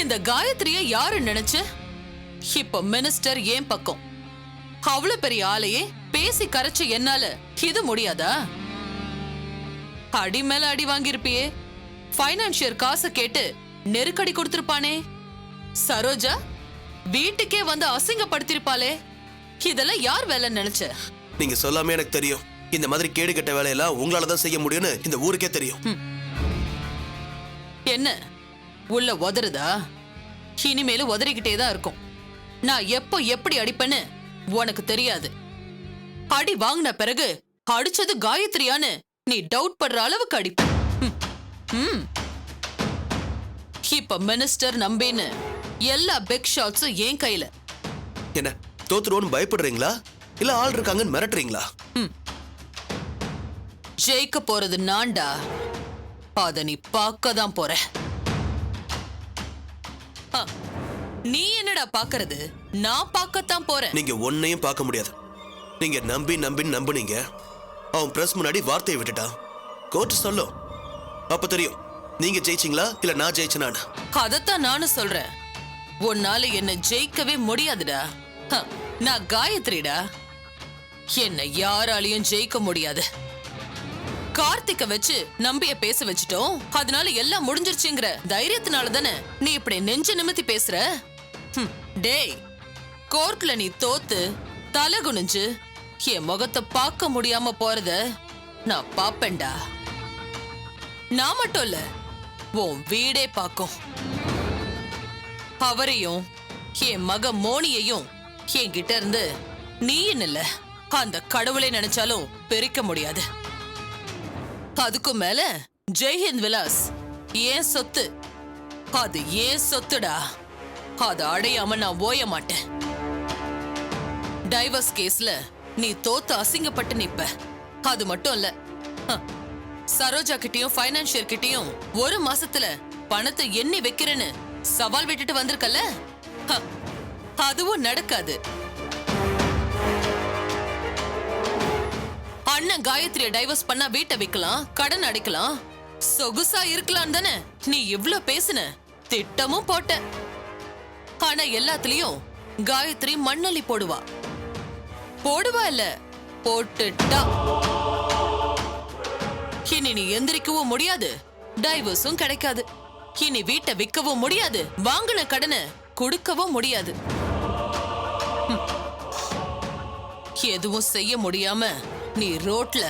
இந்த காயத்ரிய யாரு நினைச்சு இப்ப மினிஸ்டர் ஏன் பக்கம்? அவ்வளவு பெரிய ஆளையே பேசி கரைச்சு என்னால இது முடியாதா? அடி மேல அடி வாங்கிருப்பியே. பைனான்சியர் காசு கேட்டு நெருக்கடி கொடுத்திருப்பானே. சரோஜா வீட்டுக்கே வந்து அசிங்கப்படுத்திருப்பாளே. இதெல்லாம் யார் வேலை நினைச்ச? நீங்க சொல்லாம எனக்கு தெரியும். இந்த மாதிரி கேடு கெட்ட வேலையெல்லாம் உங்களாலதான் செய்ய முடியும்னு இந்த ஊருக்கே தெரியும். என்ன உள்ள உதறுதா? இனிமேலும் உதறிக்கிட்டே தான் இருக்கும். நான் எப்போ எப்படி அடிப்பேன்னு உனக்கு தெரியாது. அடி வாங்கின பிறகு அடிச்சது காயத்ரியான்னு நீ டவுட் படுற அளவுக்கு அடிப்ப. இப்ப மினிஸ்டர் நம்பின்னு எல்லா பிக் ஷாட்ஸும் என் கையில. என்ன தோத்துருவோன்னு பயப்படுறீங்களா இல்ல ஆள் இருக்காங்கன்னு மிரட்டுறீங்களா? ஜெயிக்க போறது நான்டா. அத நீ பார்க்கதான் போற. நீ என்னடா பாக்குறது? நான் பார்க்கத்தான் போறேன். நீங்க ஒன்னையும் பார்க்க முடியாது. நீங்க நம்புனீங்க. அவன் பிரஸ் முன்னாடி வார்த்தையை விட்டுட்டான். கோர்ட் சொல்லும். அப்ப தெரியும் நீங்க ஜெயிச்சீங்களா இல்ல நான் ஜெயிச்சனான்னு. அதத்தான் நானும் சொல்றேன். உன்னால என்ன ஜெயிக்கவே முடியாதுடா. நான் காயத்ரிடா. என்ன யாராலையும் ஜெயிக்க முடியாது. கார்த்திக்க வச்சு நம்பிய பேச வச்சுட்டோம். அதனால எல்லாம் முடிஞ்சிருச்சுங்கிற தைரியத்தினால தானே நீ இப்படி நெஞ்சு நிமித்தி பேசுற. டேய், கோர்ட்ல நீ தோத்து தலை குனிஞ்சு என் முகத்தை பார்க்க முடியாம போறத நான் பாப்பேன்டா. நான் மட்டும் இல்ல, உன் வீடே பார்க்கும். அவரையும் என் மக மோனியையும் என்கிட்ட இருந்து நீயும் இல்ல அந்த கடவுளை நினைச்சாலும் பிரிக்க முடியாது. அதுக்கும் மேல ஜெய்ஹிந்த் விலாஸ் ஏன் சொத்து. அது ஏன் சொத்துடா. அதை அடையாம நான் ஓய மாட்டேன். டைவர்ஸ் கேஸ்ல நீ தோத்து அசிங்கப்பட்டு நிப்ப. அது மட்டும் இல்ல, சரோஜா கிட்டயும் பைனான்சியர் கிட்டயும் ஒரு மாசத்துல பணத்தை எண்ணி வைக்கிறேன்னு சவால் விட்டுட்டு வந்திருக்கல. அதுவும் நடக்காது. அண்ணன் காயத்ரிய டைவர்ஸ் பண்ணா வீட்டை விக்கலாம், கடன் அடைக்கலாம், சொகுசா இருக்கலாம் தானே நீ இவ்ளோ பேசுன. திட்டமும் போட்ட. ஆனா எல்லாத்துலயும் காயத்ரி மண்ணள்ளி போடுவா. இல்ல, போட்டுட்டா. இனி நீ எந்திரிக்கவும் முடியாது, டைவர்ஸும் கிடைக்காது. இனி வீட்டை விற்கவும் முடியாது, வாங்கின கடனை கொடுக்கவும் முடியாது. எதுவும் செய்ய முடியாம நீ ரோட்ல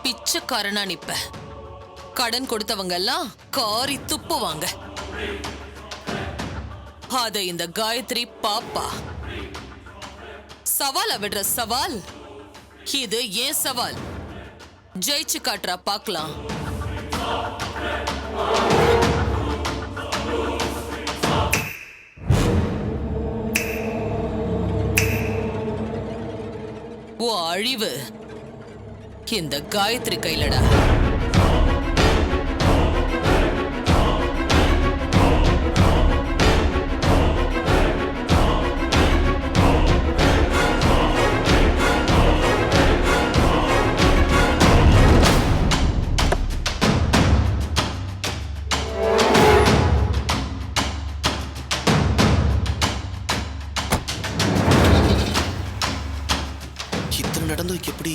பிச்சைக்காரனா நிப்ப. கடன் கொடுத்தவங்க எல்லாம் காரி துப்புவாங்க. அத இந்த காயத்ரி பாப்பா. சவால விடுற சவால் இது ஏன் சவால். ஜெயிச்சு காட்டுறா பார்க்கலாம். ஓ அழிவு இந்த காயத்ரி கையிலடா. நடந்தும் எப்படி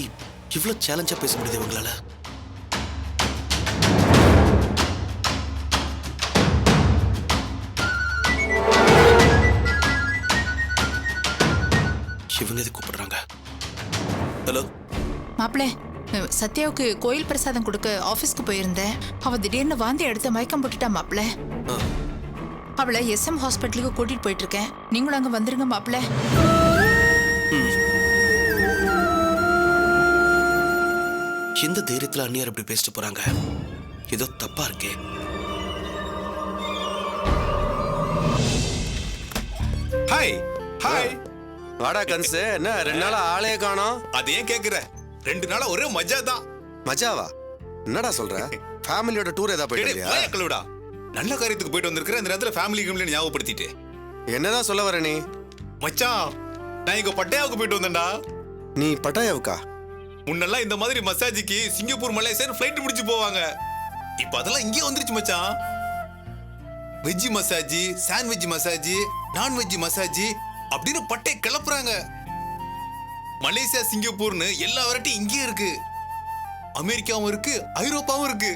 இவ்வளவு சேலஞ்சா பேச முடியுது இவங்களால? இவங்க எது கூப்பிடுறாங்க? ஹலோ மாப்பிள்ளை, சத்யாவுக்கு கோயில் பிரசாதம் கொடுக்க ஆபீஸ்க்கு போயிருந்தேன். அவ திடீர்னு வாந்தி எடுத்து மயக்கம் போட்டுட்டா மாப்பிள்ளை. அவளை SM ஹாஸ்பிட்டலுக்கு கூட்டிட்டு போயிட்டு இருக்கேன். நீங்களும் அங்க வந்துருங்க மாப்பிள்ளை. எந்த தைரியத்துல அண்ணியார் அப்படி பேசிட்டு போறாங்க? ஏதோ தப்பா இருக்கே. Hi hi. வாடா கன்சு, என்ன 2 நாளா ஆளே காணோம்? அது ஏன் கேக்குற? 2 நாளா ஒரே மஜா தான். மஜாவா? என்னடா சொல்ற? ஃபேமிலியோட டூர் ஏதா போயிட்டியா? நல்ல காரியத்துக்கு போயிட்டு வந்திருக்கிற. இந்த நேரத்துல ஃபேமிலி கிம்ல ஞாபகப்படுத்திட்டு என்னதான் சொல்ல வர நீ? மச்சான், நான் இங்க பட்டாயாவுக்கு போயிட்டு வந்தேன்டா. நீ பட்டாயாவுக்கா? முன்னெல்லாம் இந்த மாதிரி மசாஜுக்கு சிங்கப்பூர் மலேசியா ஃபிளைட் முடிச்சு போவாங்க. இப்ப அதெல்லாம் இங்கே வந்துருச்சு மச்சான். Veg massage, sandwich massage, non veg massage அப்படின்னு பட்டை கிளப்புறாங்க. மலேசியா, சிங்கப்பூர்னு எல்லா வெரைட்டியும் இங்கே இருக்கு. அமெரிக்காவும் இருக்கு, ஐரோப்பாவும் இருக்கு.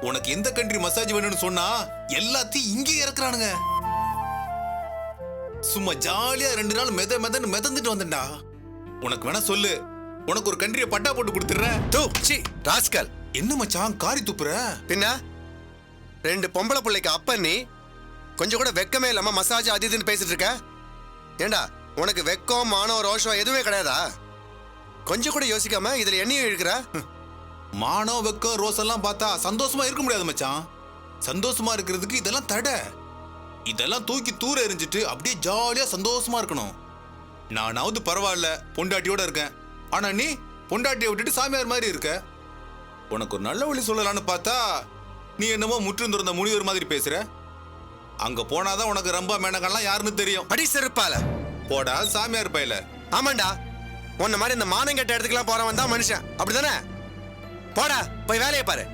உனக்கு எந்த கண்ட்ரி மசாஜ் வேணும்னு சொன்னா எல்லாத்தையும் இங்கே இறக்குறானுங்க. சும்மா ஜாலியா 2 நாள் மெதன்னு மிதந்துட்டு வந்தேன்டா. உனக்கு வேணா சொல்லு, உனக்கு ஒரு கண்ட்ரியை பட்டா போட்டு கொடுத்துறேன். தூ சி ராஸ்கல். என்ன மச்சான் காரி துப்புற? பின்ன 2 பொம்பளை பிள்ளைக்கு அப்ப நீ கொஞ்சம் கூட வெக்கமே இல்லாம மசாஜ் அது இதுன்னு பேசிட்டு இருக்க. ஏண்டா உனக்கு வெக்கம் மானம் ரோஷம் எதுவுமே கிடையாதா? கொஞ்சம் கூட யோசிக்காம இதுல எண்ணெயும் இழுக்கிற. மானம் வெக்கம் ரோஸெல்லாம் பார்த்தா சந்தோஷமா இருக்க முடியாது மச்சான். சந்தோஷமா இருக்கிறதுக்கு இதெல்லாம் தடை. இதெல்லாம் தூக்கி தூர எறிஞ்சிட்டு அப்படியே ஜாலியா சந்தோஷமா இருக்கணும். நானாவது பரவாயில்ல, பொண்டாட்டியோட இருக்கேன். ஆனா நீ பொண்டாட்டியை விட்டுட்டு சாமியார் மாதிரி இருக்க. உனக்கு ஒரு நல்ல வழி சொல்லலான்னு பார்த்தா நீ என்னமோ முற்றும் துறந்த முனிவர் மாதிரி பேசுற. அங்க போனாதான் உனக்கு ரம்பா மேனகெல்லாம் யாருன்னு தெரியும். அடி செருப்பால போடா சாமியார் பையல. ஆமாண்டா, உன்ன மாதிரி இந்த மானம் கெட்ட இடத்துக்குலாம் போறவன் தான் மனுஷன், அப்படிதானே? போடா போய் வேலையை பாரு.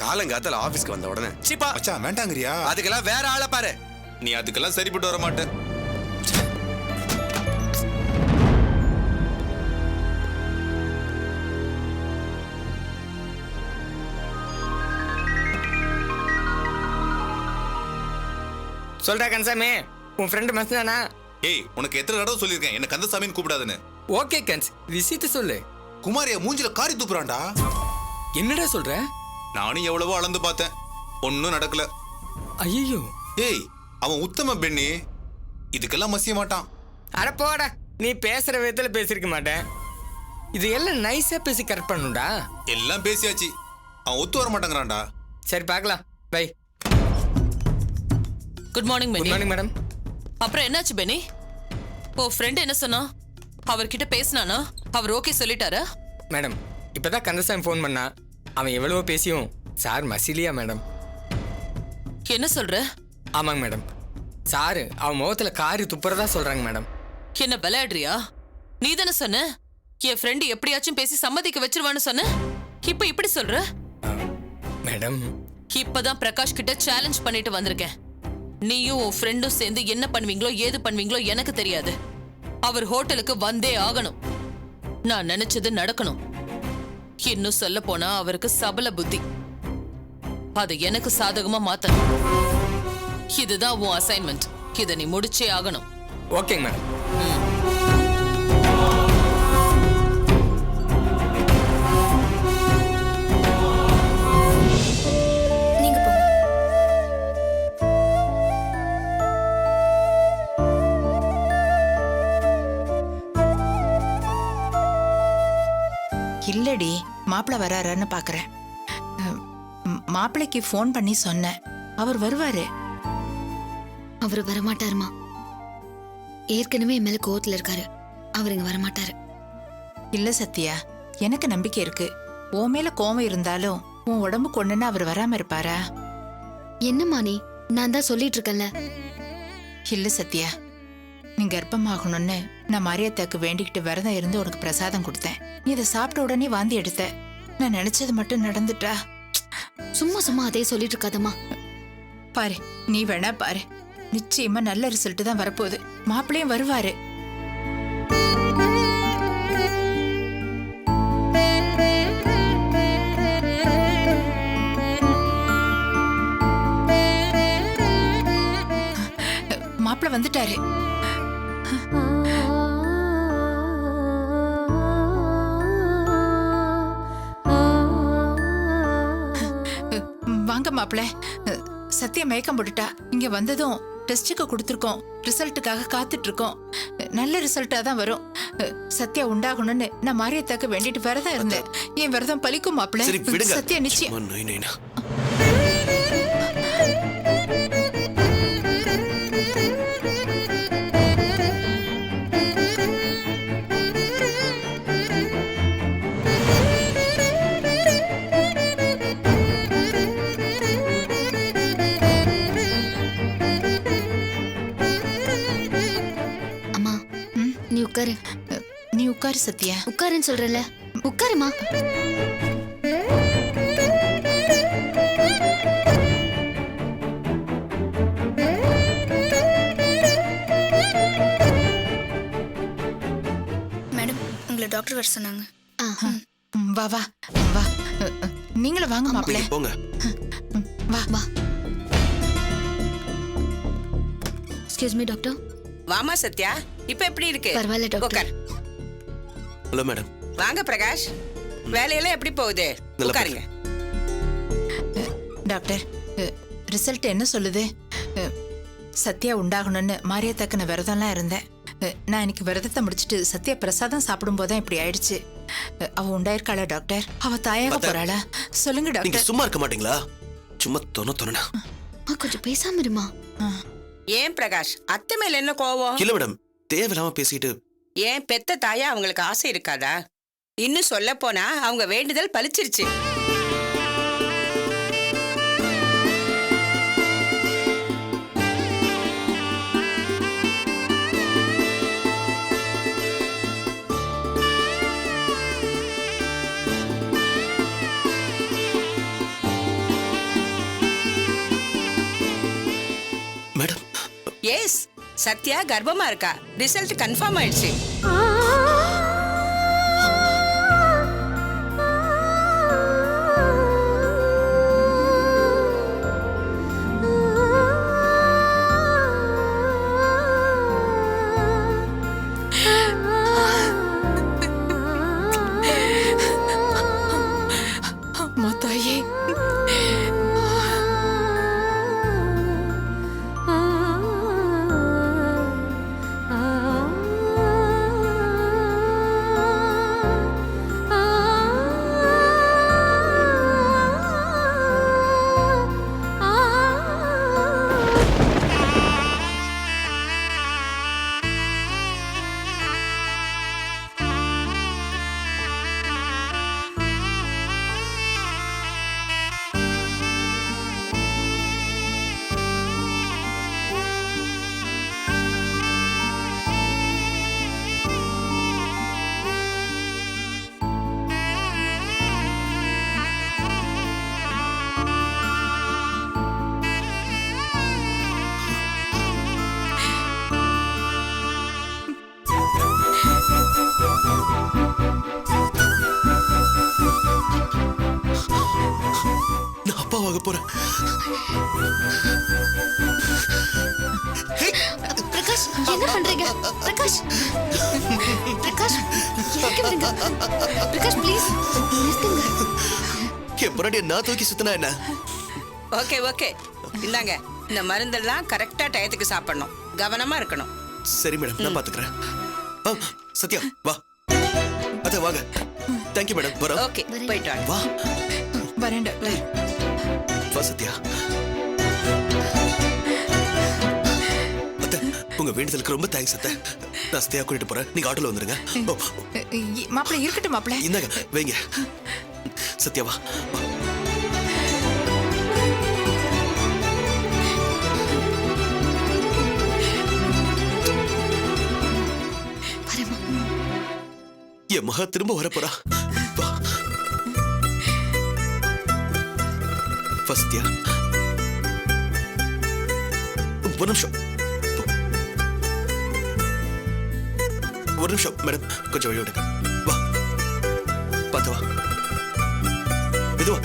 காலங்காத்துல ஆபீஸ்க்கு வந்த உடனே சீப்பா மச்சான் வேண்டாங்கறியா? அதுக்கெல்லாம் வேற ஆளை பாரு. நீ அதுக்கெல்லாம் சரிப்பட்டு வர மாட்டே. சொல்றா கன்சாமி, உன் ஃப்ரெண்டு மஸ்தானா? ஏய், உனக்கு எத்தனை தடவை சொல்லியிருக்கேன் என்ன கந்தசாமின்னு கூப்பிடாதுன்னு. ஓகே கன்ஸ், விஷயத்தை சொல்லு. குமாரியா மூஞ்சில காரி துப்புறான்டா. என்னடா சொல்ற? நானும் எவ்வளவோ அளந்து பார்த்தேன், ஒன்னும் நடக்கல. ஐயோ. ஏய், அவன் உத்தம பெண்ணி, இதுக்கெல்லாம் மசிய மாட்டான். அட போடா, நீ பேசுற விதத்துல பேசிருக்க மாட்டேன். இது எல்லாம் நைஸா பேசி கரெக்ட் பண்ணுடா. எல்லாம் பேசியாச்சு, அவன் ஒத்து வர மாட்டேங்கிறான்டா. சரி பார்க்கலாம், bye. Good morning good Benny. Morning madam. அப்புறம் என்னாச்சு பெனி? ஓ ஃப்ரெண்ட் என்ன சொன்னா? அவர்கிட்ட பேசினானா? அவர் ஓகே சொல்லிட்டாரா? மேடம், இப்பதான் கந்தசாமி ஃபோன் பண்ணா. அவன் எவ்வளவோ பேசியும் சார் மசிலியா மேடம். என்ன சொல்ற? ஆமாங்க மேடம், சாரு அவன் முகத்துல காரி துப்புறதா சொல்றாங்க மேடம். என்ன விளையாடுறியா? நீ தானே சொன்ன என் ஃப்ரெண்டு எப்படியாச்சும் பேசி சம்மதிக்க வச்சிருவான்னு சொன்ன. இப்ப இப்படி சொல்ற? மேடம், இப்பதான் பிரகாஷ் கிட்ட சேலஞ்ச் பண்ணிட்டு வந்திருக்கேன். நீயும் உன் ஃப்ரெண்டும் சேர்ந்து என்ன பண்ணுவீங்களோ ஏது பண்ணுவீங்களோ எனக்கு தெரியாது. அவர் ஹோட்டலுக்கு வந்தே ஆகணும். நான் நினைச்சது நடக்கணும். இன்னும் சொல்ல போனா அவருக்கு சபல புத்தி. அதை எனக்கு சாதகமா மாத்தணும். இதுதான் உன் அசைன்மெண்ட். இதை நீ முடிச்சே ஆகணும். ஓகேங்க மேடம். நீங்க போங்க. இல்லடி, மாப்பிள்ளை வராரான்னு பாக்குறேன். மாப்பிள்ளைக்கு ஃபோன் பண்ணி சொன்னேன், அவர் வருவாரு. அவரு வரமாட்டாருமா. ஏற்கனவே என் மேல கோவத்துல இருக்காரு. அவர் இங்க வரமாட்டாரு. இல்ல சத்யா, எனக்கு நம்பிக்கை இருக்கு. உன் மேல கோவம் இருந்தாலும் உன் உடம்பு கொண்டுன்னு அவர் வராம இருப்பாரா? என்னம்மா நீ? நான் தான் சொல்லிட்டு இருக்கேன்ல. இல்ல சத்யா, நீ கர்ப்பமாகணும்னு நான் மாரியத்தாக்கு வேண்டிக்கிட்டு விரதம் இருந்து உனக்கு பிரசாதம் கொடுத்தேன். நீ இதை சாப்பிட்ட உடனே வாந்தி எடுத்த. நான் நினைச்சது மட்டும் நடந்துட்டா? சும்மா சும்மா அதே சொல்லிட்டு இருக்காதம்மா. பாரு, நீ வேணா பாரு, நிச்சயமா நல்ல ரிசல்ட் தான் வரப்போகுது. மாப்பிள்ளையும் வருவாரு. மாப்பிள்ளை வந்துட்டாரு. வாங்க மாப்பிள்ளை. சத்யா மயக்கம் போட்டுட்டா. இங்க வந்ததும் டெஸ்டுக்கு கொடுத்துருக்கோம். ரிசல்ட்டுக்காக காத்துட்டு இருக்கோம். நல்ல ரிசல்ட்டா தான் வரும். சத்யா உண்டாகணும்னு நான் மாரியத்தாக்கு வேண்டிட்டு விரதம் இருந்தேன். என் விரதம் பலிக்கும் மாப்பிள்ளை. சரி விடுங்க. சத்யா நிச்சயம். சும்மா நொய் நொய்னா. அம்மா, நீ உட்காரு. நீ உட்காரு சத்யா. உட்காருன்னு சொல்றல, உட்காருமா. இல்லை டாக்டர் வர சொன்னாங்க. வா வா வா. நீங்களும் வாங்க மாப்பிள்ள. நீங்க போங்க. வா வா. Excuse me doctor. வாமா சத்யா, இப்ப எப்படி இருக்கு? பரவாயில்ல டாக்டர். உட்கார். Hello madam. வாங்க பிரகாஷ், வேலையெல்லாம் எப்படி போகுது? நல்லா உட்காருங்க. டாக்டர், ரிசல்ட் என்ன சொல்லுது? சத்யா உண்டாகணும்னு மாரியத்தக்கன விரதம்லாம் இருந்தேன். நான் இன்னைக்கு விரதத்தை முடிச்சிட்டு சத்யா பிரசாதம் சாப்பிடும் போதுதான் இப்படி ஆயிடுச்சு. அவ உண்டாயிருக்காளா டாக்டர்? அவ தாயாக போறாளா? சொல்லுங்க நீங்க டாக்டர். சும்மா இருக்க மாட்டீங்களா? சும்மா தொண்ணா கொஞ்சம் பேசாம இருமா. ஏன் பிரகாஷ், அத்தை மேல என்ன கோவம்? இல்ல மேடம், தேவையில்லாம பேசிட்டு. ஏன் பெத்த தாயா அவங்களுக்கு ஆசை இருக்காதா? இன்னும் சொல்ல போனா அவங்க வேண்டுதல் பலிச்சிருச்சு. மேடம், எஸ், சத்யா கர்ப்பமா இருக்கா. ரிசல்ட் கன்ஃபார்ம் ஆயிடுச்சு. அம்மா தாயே. நான் அப்பாவாக போறேன். பிரகாஷ் என்ன பண்றீங்க? பிரகாஷ் பிரகாஷ் இறக்கி விடுங்க. பிரகாஷ் ப்ளீஸ் நிறுத்துங்க. என் பொறாடிய நான் தூக்கி சுத்தினா என்ன? ஓகே ஓகே, இந்தாங்க. இந்த மருந்தெல்லாம் கரெக்டா டயத்துக்கு சாப்பிடணும். கவனமா இருக்கணும். சரி மேடம், நான் பாத்துக்கிறேன். சத்யா வா. அத்தை வாங்க. Thank you madam. வரோம். ஓகே, போயிட்டு வாங்க. வா வரேன் டாக்டர். வா சத்யா. அத்தை, உங்க வேண்டுதலுக்கு ரொம்ப தேங்க்ஸ் அத்தை. நான் சத்யா கூட்டிட்டு போறேன். நீங்க ஆட்டோல வந்துருங்க. மாப்பிள்ள இருக்கட்டும் மாப்பிள்ள. இந்தாங்க வைங்க. சத்யா வா. வா. வரேம்மா. என் மகா திரும்ப வர போறா. வா. வா சத்யா. ஒரு நிமிஷம். ஒரு நிமிஷம் மேடம், கொஞ்சம் வழி விடுங்க. வா பார்த்து வா. மெதுவா.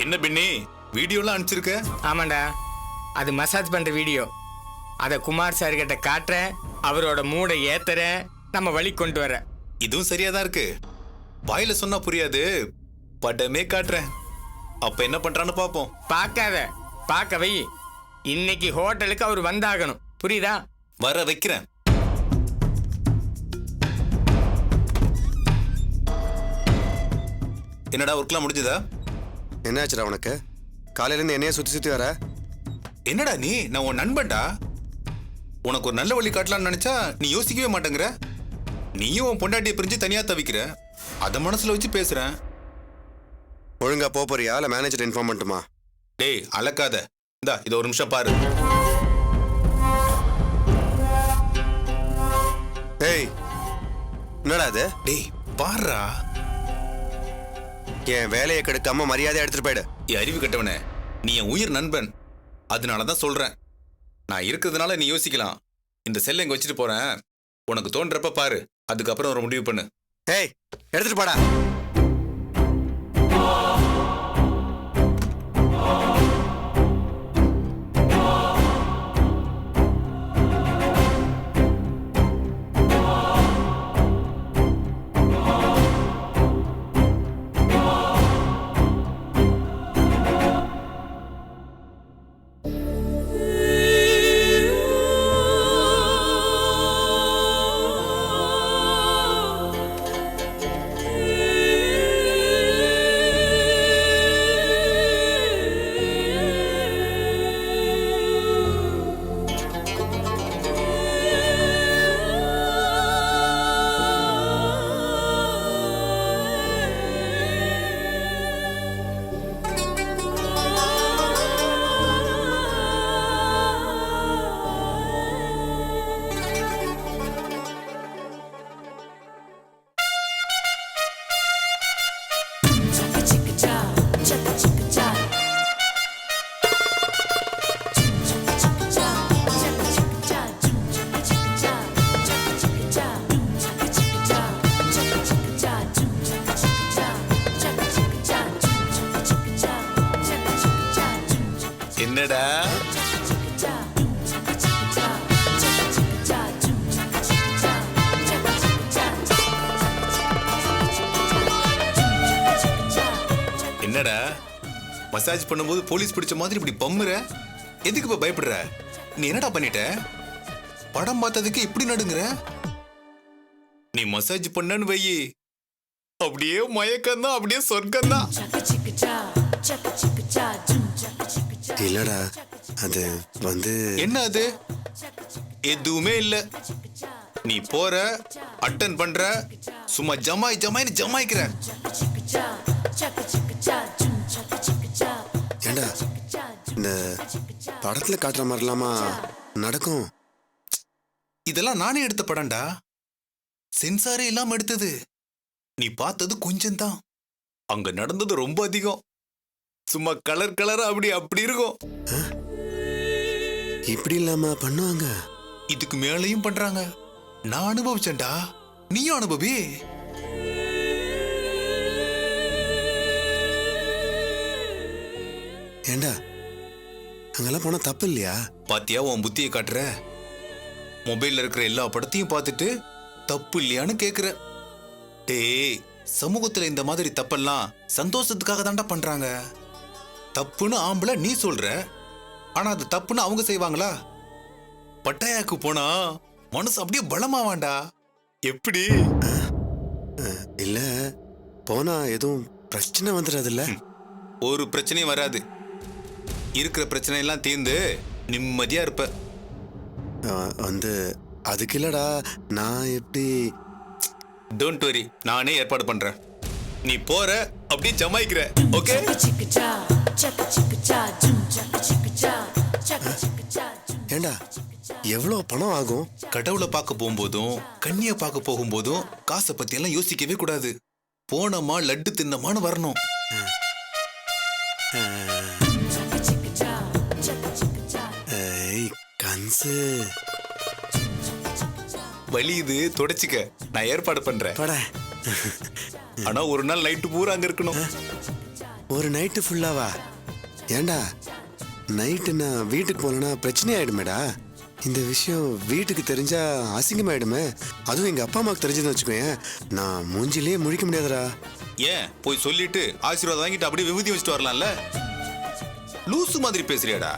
என்ன பின்னி வீடியோலாம் அனுப்பிச்சிருக்க? ஆமாண்டா, அது மசாஜ் பண்ற வீடியோ. அதை குமார் சார் கிட்ட காட்டுறேன், அவரோட மூடை ஏத்துறேன், நம்ம வழி கொண்டு வர. இதுவும் சரியா தான் இருக்கு. வாயில சொன்னா புரியாது, படமே காட்டுறேன். அப்ப என்ன பண்றான்னு பாப்போம். பார்க்காத, பார்க்க வை. இன்னைக்கு ஹோட்டலுக்கு அவர் வந்தாகணும், புரியுதா? வர வைக்கிறேன். என்னடா ஒர்க்லாம் முடிஞ்சதா? என்னாச்சுடா உனக்கு? காலையிலேருந்து என்னைய சுற்றி சுற்றி வர? என்னடா நீ? நான் உன் நண்பன்டா. உனக்கு ஒரு நல்ல வழி காட்டலாம்னு நினைச்சா நீ யோசிக்கவே மாட்டேங்கிற. நீயும் உன் பொண்டாட்டியை பிரிஞ்சு தனியா தவிக்கிற, அத மனசுல வச்சு பேசுறேன். ஒழுங்கா போறியா இல்ல மேனேஜர் இன்ஃபார்ம் பண்ணட்டுமா? டேய் அலக்காத, இந்தா இத ஒரு நிமிஷம் பாரு. ஏய் என்னடா அது? டேய் பாருடா. என் வேலையை கெடுக்காம மரியாதையா எடுத்துட்டு போயிடு. அறிவு கட்டவனே, நீ என் உயிர் நண்பன், அதனாலதான் சொல்றேன். நான் இருக்கிறதுனால நீ யோசிக்கலாம். இந்த செல்லை இங்க வச்சுட்டு போறேன், உனக்கு தோன்றப்ப பாரு, அதுக்கப்புறம் ஒரு முடிவு பண்ணு. ஏய் எடுத்துட்டு போடா. என்னடா என்னடா மசாஜ் பண்ணும்போது போலீஸ் பிடிச்ச மாதிரி இப்படி பம்முற? எதுக்கு இப்ப பயப்படுற? நீ என்னடா பண்ணிட்ட? படம் பார்த்ததுக்கு இப்படி நடுங்குற? நீ மசாஜ் பண்ணன்னு வையி, அப்படியே மயக்கம் தான், அப்படியே சொர்க்கம் தான். இல்லடா அது வந்து என்ன அது? எதுவுமே இல்ல. நீ போற, அட்டன் பண்ற, சும்மா ஜமாய் ஜமாய்னு ஜமாய்க்கிற. ஏண்டா இந்த படத்துல காட்டுற மாதிரிலாமா நடக்கும்? இதெல்லாம் நானே எடுத்த படம்டா, சென்சாரே இல்லாம எடுத்தது. நீ பார்த்தது கொஞ்சம் தான், அங்க நடந்தது ரொம்ப அதிகம். சும்மா கலர் கலரா அப்படி அப்படி இருக்கும். இப்படி இல்லாம பண்ணுவாங்க? இதுக்கு மேலையும் பண்றாங்க. நான் அனுபவிச்சேன்டா, நீயும் அனுபவி. ஏண்டா அங்கெல்லாம் போனா தப்பு இல்லையா? பாத்தியா உன் புத்தியை காட்டுற? மொபைல்ல இருக்கிற எல்லா படத்தையும் பார்த்துட்டு தப்பு இல்லையான்னு கேக்குற. டேய், சமூகத்துல இந்த மாதிரி தப்பெல்லாம் சந்தோஷத்துக்காக தாண்டா பண்றாங்க. தப்புன்னு ஆம்பளை நீ சொல்ற, ஆனா அது தப்புன்னு அவங்க செய்வாங்களா? பட்டாயாக்கு போனா மனசு அப்படியே பலமாவாண்டா. எப்படி? இல்ல போனா எதுவும் பிரச்சனை வந்துடாதுல்ல? ஒரு பிரச்சனையும் வராது. இருக்கிற பிரச்சனை எல்லாம் தீர்ந்து நிம்மதியா இருப்ப. வந்து அதுக்கு இல்லடா, நான் எப்படி? டோன்ட் வரி, நானே ஏற்பாடு பண்றேன். நீ போற, அப்படியே ஜமாய்க்கிற. ஓகே? ஏண்டா எவ்வளவு பணம் ஆகும்? கடவுளை பார்க்க போகும்போதும் கண்ணிய பார்க்க போகும்போதும் காசை பத்தி எல்லாம் யோசிக்கவே கூடாது. போனமா லட்டு தின்னமான்னு வரணும். கன்சு வலி இது, தொடச்சிக்க, நான் ஏற்பாடு பண்றேன். ஆனா ஒரு நாள் நைட்டு பூரா அங்க இருக்கணும். ஒரு நைட்டு ஃபுல்லாவா? ஏண்டா நைட்டு நான் வீட்டுக்கு போனா பிரச்சனை ஆயிடுமேடா. இந்த விஷயம் வீட்டுக்கு தெரிஞ்சா அசிங்கமாயிடுமே. அதுவும் எங்க அப்பா அம்மாவுக்கு தெரிஞ்சதுன்னு வச்சுக்கோயேன், நான் மூஞ்சிலேயே முழிக்க முடியாதுடா. ஏன் போய் சொல்லிட்டு ஆசீர்வாதம் வாங்கிட்டு அப்படியே விபூதி வச்சுட்டு வரலாம்ல? லூசு மாதிரி பேசுறியாடா?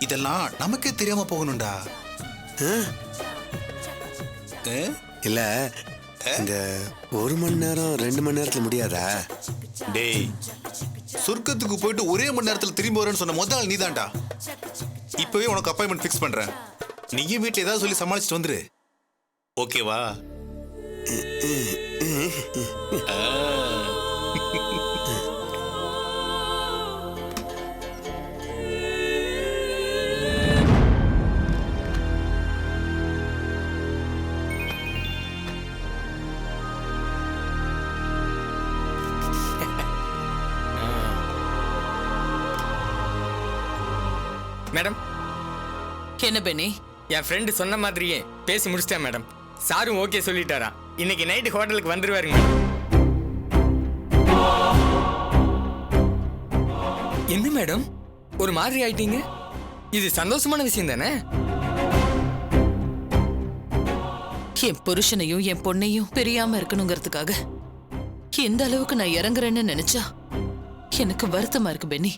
இதெல்லாம் நமக்கே தெரியாம போகணும்டா. இல்ல இந்த 1 மணி நேரம் 2 மணி நேரத்துல முடியாதா? டேய், சொர்க்கத்துக்கு போயிட்டு ஒரே மணி நேரத்துல திரும்பி வரேன்னு சொன்ன முதல் நீதான்டா. இப்பவே உனக்கு அப்பாயின்மெண்ட் ஃபிக்ஸ் பண்றேன். நீயும் வீட்டுல ஏதாவது சொல்லி சமாளிச்சுட்டு வந்துரு. ஓகேவா? மேடம், என்ன பெனி? என் ஃப்ரெண்டு சொன்ன மாதிரியே பேசி முடிச்சிட்டேன் மேடம். சாரும் ஓகே சொல்லிட்டாரா. இன்னைக்கு நைட்டு ஹோட்டலுக்கு வந்துருவாருங்க மேடம். என்ன மேடம் ஒரு மாதிரி ஆயிட்டீங்க? இது சந்தோஷமான விஷயம் தானே? என் புருஷனையும் என் பொண்ணையும் பிரியாம இருக்கணுங்கிறதுக்காக எந்த அளவுக்கு நான் இறங்குறேன்னு நினைச்சா எனக்கு வருத்தமா இருக்கு பெனி.